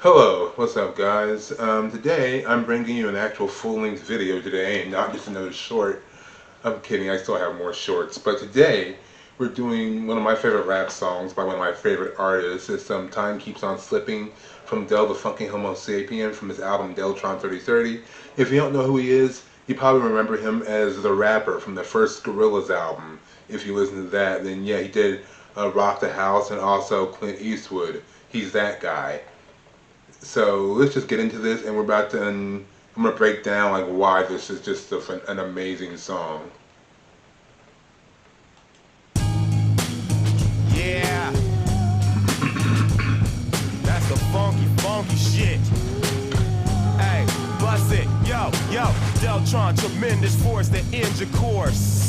Hello, what's up guys? Today I'm bringing you an actual full-length video today and not just another short. I'm kidding, I still have more shorts. But today we're doing one of my favorite rap songs by one of my favorite artists. It's Time Keeps On Slipping from Del the Funky Homo Sapien from his album Deltron 3030. If you don't know who he is, you probably remember him as the rapper from the first Gorillaz album. If you listen to that, then yeah, he did Rock the House and also Clint Eastwood. He's that guy. So let's just get into this, and we're about to. I'm gonna break down like why this is just an amazing song. Yeah, that's the funky, funky shit. Hey, bust it, yo, Deltron, tremendous force that ends your course.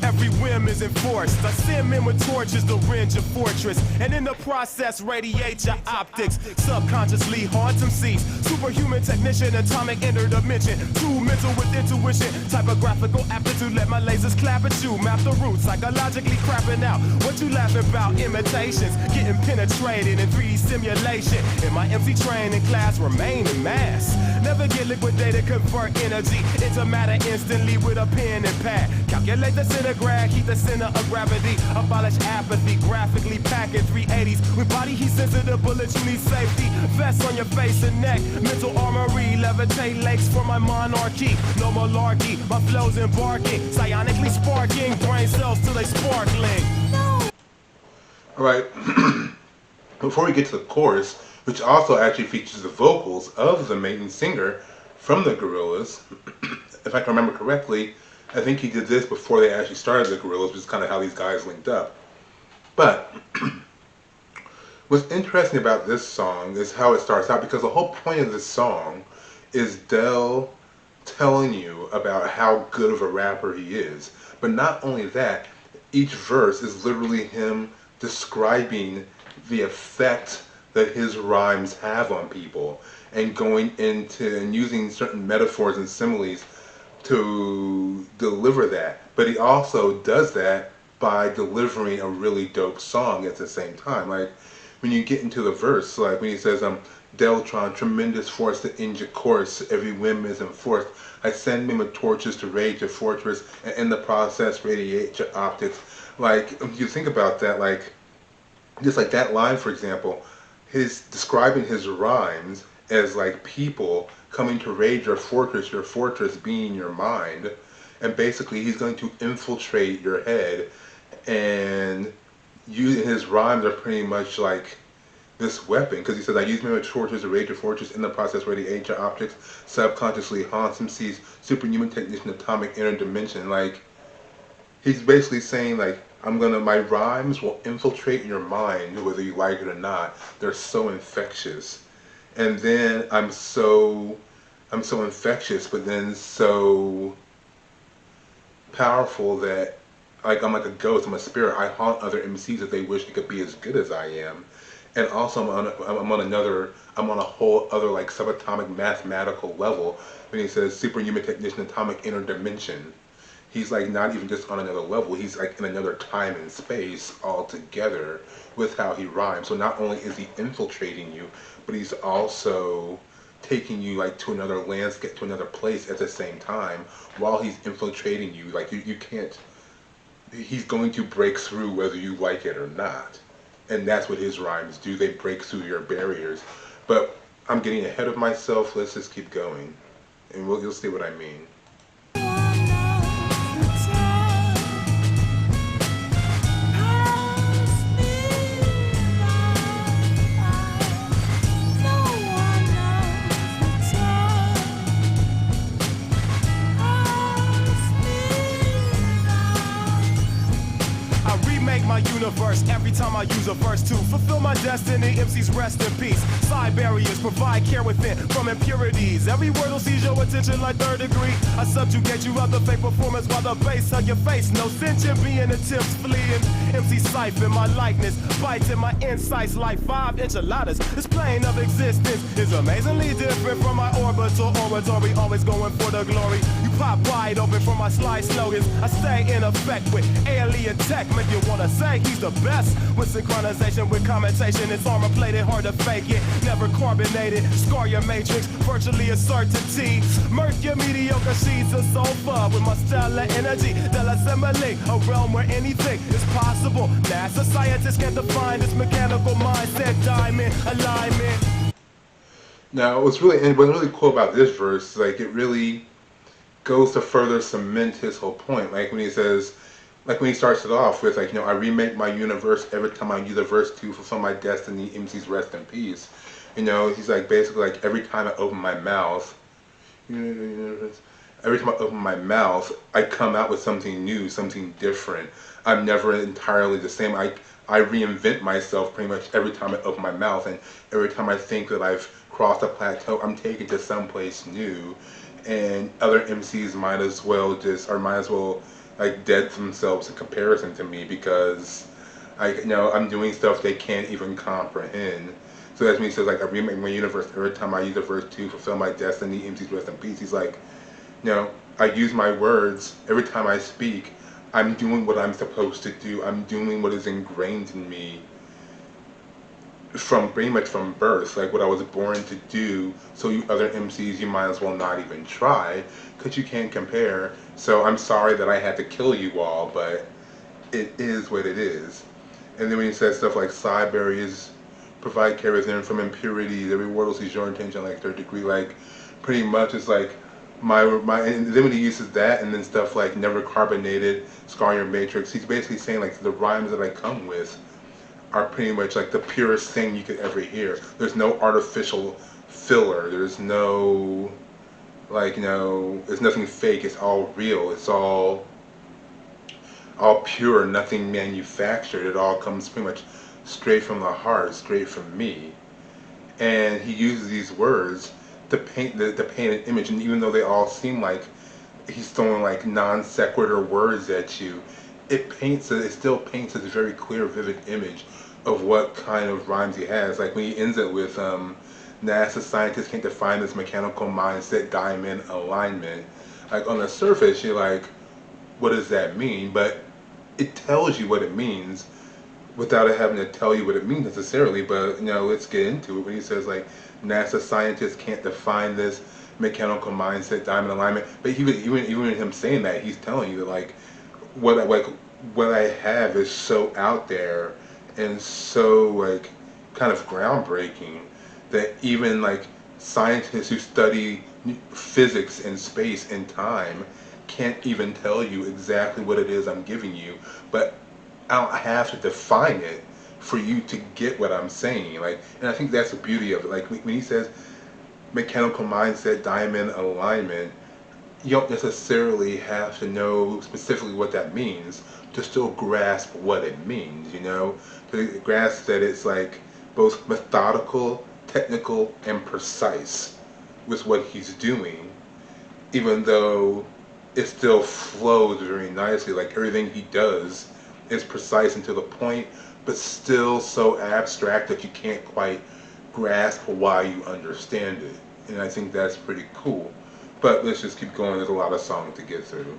Every whim is enforced. I send men with torches to rend your fortress, and in the process radiate your optics. Subconsciously haunt them seas. Superhuman technician, atomic interdimension. Too mental with intuition. Typographical aptitude, let my lasers clap at you. Map the roots, psychologically crapping out. What you laughing about? Imitations, getting penetrated in 3D simulation. In my MC training class, remain in mass. Never get liquidated, convert energy into matter instantly with a pen and pad. Calculate the centigrade, keep the center of gravity. Abolish apathy, graphically packing 380s. With body heat sensitive bullets, you need safety. Vest on your face and neck, mental armory. Levitate lakes for my monarchy. No malarkey, my flow's embarking. Psionically sparking, brain cells till they sparkling. Alright, before we get to the chorus, which also actually features the vocals of the main singer from the Gorillaz, if I can remember correctly, I think he did this before they actually started the Gorillaz, which is kind of how these guys linked up. But what's interesting about this song is how it starts out, because the whole point of this song is Del telling you about how good of a rapper he is. But not only that, each verse is literally him describing the effect that his rhymes have on people, and going into and using certain metaphors and similes to deliver that. But he also does that by delivering a really dope song at the same time. Like when you get into the verse, like when he says, Deltron, tremendous force to end your course, every whim is enforced. I send men with torches to raid your fortress, and in the process radiate your optics. Like, you think about that, like, just like that line, for example, his describing his rhymes as like people coming to raid your fortress being your mind, and basically he's going to infiltrate your head, and his rhymes are pretty much like this weapon, because he says, I use my torches to raid your fortress, in the process radiate your optics, subconsciously haunts him, sees superhuman technician, atomic interdimension. Like, he's basically saying, like, my rhymes will infiltrate your mind whether you like it or not. They're so infectious. And then I'm so infectious, but then so powerful that, like, I'm like a ghost, I'm a spirit. I haunt other MCs that they wish they could be as good as I am. And also I'm on a whole other like subatomic mathematical level when he says superhuman technician, atomic interdimension. He's like not even just on another level, he's like in another time and space altogether with how he rhymes. So not only is he infiltrating you, but he's also taking you like to another landscape, to another place at the same time while he's infiltrating you. Like you can't, he's going to break through whether you like it or not. And that's what his rhymes do, they break through your barriers. But I'm getting ahead of myself, let's just keep going. And you'll see what I mean. My universe every time I use a verse to fulfill my destiny. MCs rest in peace. Side barriers provide care within from impurities. Every word will seize your attention like third degree. I subjugate you other fake performance while the bass on your face. No sentient being attempts fleeing. MC siphon my likeness, bites in my insights like 5 enchiladas. This plane of existence is amazingly different from my orbital oratory, always going for the glory. You pop wide open for my sly slogans. I stay in effect with alien tech. Make you wanna say he's the best with synchronization, with commentation. It's armor plated, hard to fake it, never carbonated. Scar your matrix, virtually a certainty. Murk your mediocre sheets of sulfur with my stellar energy. They'll assimilate a realm where anything is possible. NASA scientists can't define this mechanical mindset. Diamond alignment. Now, what's really cool about this verse, like, it really goes to further cement his whole point. Like when he says, like when he starts it off with, like, you know, I remake my universe every time I use a verse to fulfill my destiny. MCs rest in peace. You know, he's like basically like every time I open my mouth, I come out with something new, something different. I'm never entirely the same. I reinvent myself pretty much every time I open my mouth, and every time I think that I've crossed a plateau, I'm taken to someplace new. And other MCs might as well like dead themselves in comparison to me, because I'm doing stuff they can't even comprehend. So that's when he says, like, I remake my universe every time I use a verse to fulfill my destiny. MCs rest in peace. He's like, I use my words every time I speak. I'm doing what I'm supposed to do. I'm doing what is ingrained in me from pretty much from birth, like what I was born to do. So you other MCs, you might as well not even try, because you can't compare. So I'm sorry that I had to kill you all, but it is what it is. And then when he says stuff like side barriers provide kerosene from impurities, every word will see your intention like third degree, like pretty much it's like my and then when he uses that and then stuff like never carbonated, scar your matrix, he's basically saying like the rhymes that I come with are pretty much like the purest thing you could ever hear. There's no artificial filler. There's no, like, there's nothing fake. It's all real. It's all pure, nothing manufactured. It all comes pretty much straight from the heart, straight from me. And he uses these words to paint paint an image, and even though they all seem like he's throwing like non sequitur words at you, it still paints a very clear, vivid image of what kind of rhymes he has. Like when he ends it with NASA scientists can't define this mechanical mindset, diamond alignment. Like on the surface you're like, what does that mean? But it tells you what it means without it having to tell you what it means necessarily. But let's get into it. When he says like NASA scientists can't define this mechanical mindset, diamond alignment, but even him saying that, he's telling you that like what I have is so out there and so like kind of groundbreaking that even like scientists who study physics and space and time can't even tell you exactly what it is I'm giving you, but I don't have to define it for you to get what I'm saying. Like, and I think that's the beauty of it. Like when he says mechanical mindset, diamond alignment, you don't necessarily have to know specifically what that means to still grasp what it means, to grasp that it's like both methodical, technical, and precise with what he's doing, even though it still flows very nicely. Like everything he does is precise and to the point, but still so abstract that you can't quite grasp why you understand it. And I think that's pretty cool. But let's just keep going. There's a lot of songs to get through.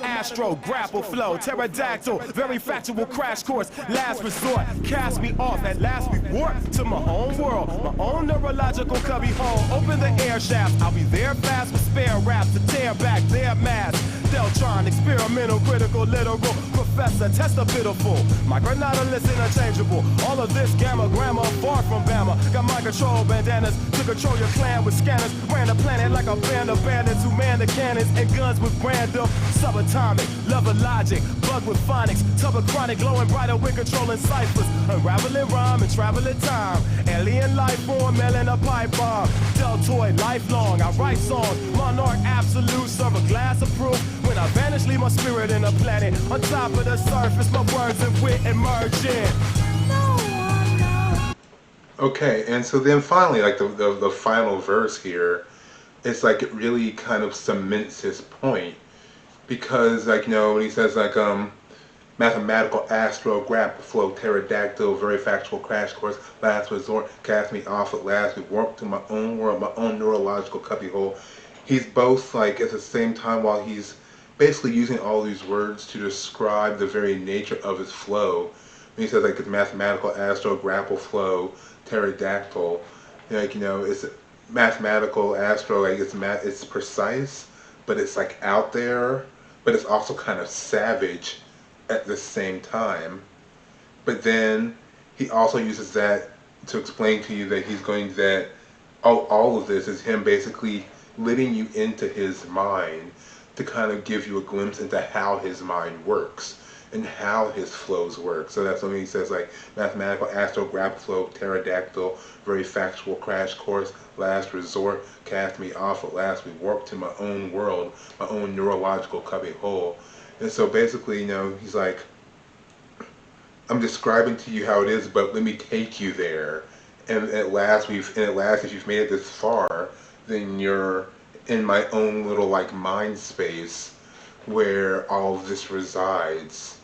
Astro, grapple flow, pterodactyl, very factual crash course, last resort, cast me off, at last we warp to my own world, my own neurological cubby hole, open the air shaft, I'll be there fast with spare raps to tear back their masks, Deltron, experimental, critical, literal, professor, test a pitiful. My granada list interchangeable. All of this gamma, grammar, far from Bama. Got my control bandanas to control your clan with scanners. Ran the planet like a band of bandits who man the cannons and guns with random. Subatomic, love of logic, bug with phonics, tub of chronic, glowing brighter with controlling ciphers. Unraveling rhyme and traveling time. Alien life form, mailing a pipe bomb. Deltoid, lifelong, I write songs. Monarch absolute, serve a glass of proof. When I vanish, leave my spirit in a planet. On top of the surface, my words and wit emerging. Okay, and so then finally, like the final verse here, it's like it really kind of cements his point, because like when he says like mathematical astro graph flow pterodactyl very factual crash course last resort cast me off at last we warped to my own world my own neurological cubbyhole. He's both like at the same time while he's basically using all these words to describe the very nature of his flow. When he says like it's mathematical astro grapple flow pterodactyl, it's mathematical astro, like it's precise, but it's like out there, but it's also kind of savage at the same time. But then he also uses that to explain to you that he's going that all of this is him basically letting you into his mind to kind of give you a glimpse into how his mind works and how his flows work. So that's when he says like mathematical astro graph flow pterodactyl very factual crash course last resort cast me off at last we warped to my own world my own neurological cubby hole. And so basically he's like, I'm describing to you how it is, but let me take you there. And at last if you've made it this far, then you're in my own little like mind space where all of this resides.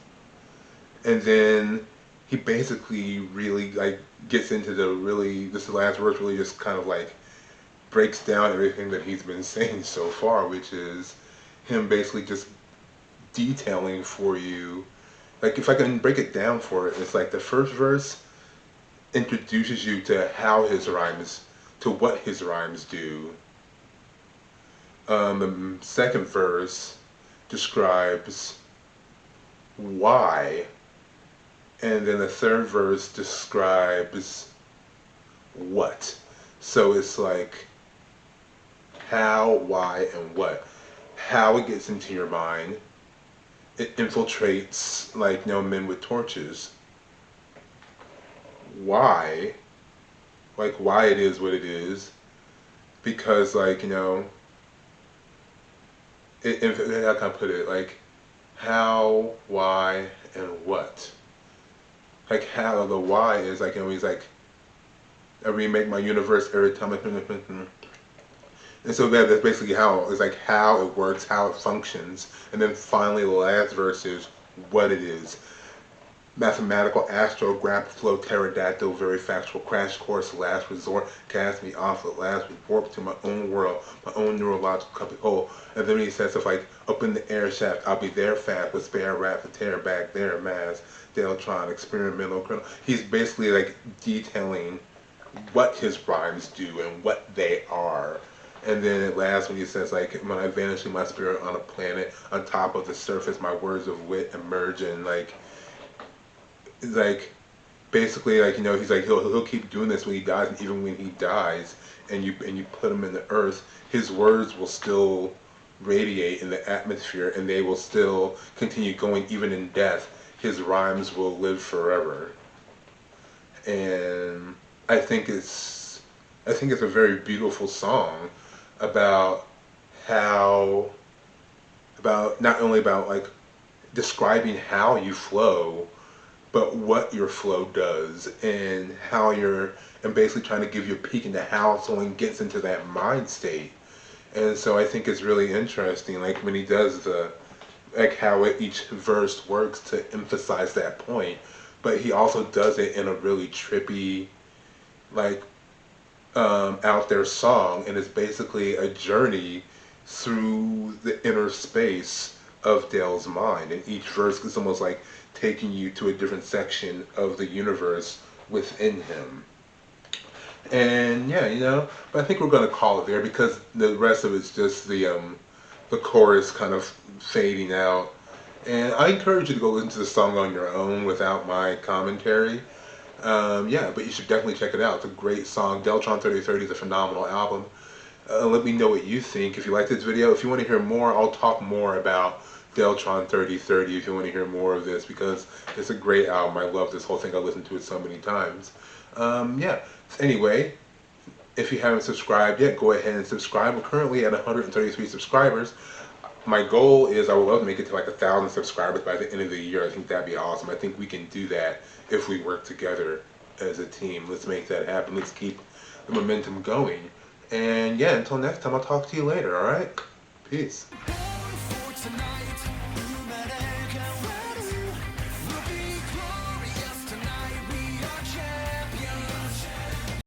And then he basically really like gets into this last verse really just kind of like breaks down everything that he's been saying so far, which is him basically just detailing for you, like if I can break it down for it, it's like the first verse introduces you to what his rhymes do. The second verse describes why, and then the third verse describes what. So it's like how, why, and what. How it gets into your mind. It infiltrates like men with torches. Why? Like why it is what it is. Because like how can I put it? Like how, why, and what. Like how the why is like he's like I remake my universe every time and so that's basically how it's like how it works, how it functions, and then finally the last verse is what it is. Mathematical astro graph flow pterodactyl very factual crash course last resort cast me off at last we warped to my own world my own neurological cubby hole. And then he says stuff like up in the air shaft I'll be there fast with spare rap and tear back there mass Deltron experimental criminal. He's basically like detailing what his rhymes do and what they are. And then at last when he says like when I vanish in my spirit on a planet on top of the surface my words of wit emerge, and like basically like he's like he'll keep doing this when he dies, and even when he dies and you put him in the earth, his words will still radiate in the atmosphere and they will still continue going even in death. His rhymes will live forever. And I think it's a very beautiful song about not only about like describing how you flow, but what your flow does and and basically trying to give you a peek into how someone gets into that mind state. And so I think it's really interesting, like when he does how each verse works to emphasize that point, but he also does it in a really trippy, like out there song, and it's basically a journey through the inner space of Dale's mind, and each verse is almost like taking you to a different section of the universe within him. And yeah, but I think we're gonna call it there because the rest of it's just the the chorus kind of fading out. And I encourage you to go listen to the song on your own without my commentary. Yeah, but you should definitely check it out. It's a great song. Deltron 3030 is a phenomenal album. Let me know what you think. If you like this video, if you want to hear more, I'll talk more about Deltron 3030 if you want to hear more of this, because it's a great album. I love this whole thing. I listened to it so many times. Yeah. Anyway, if you haven't subscribed yet, go ahead and subscribe. We're currently at 133 subscribers. My goal is I would love to make it to like 1,000 subscribers by the end of the year. I think that'd be awesome. I think we can do that if we work together as a team. Let's make that happen. Let's keep the momentum going. And yeah, until next time, I'll talk to you later, alright? Peace.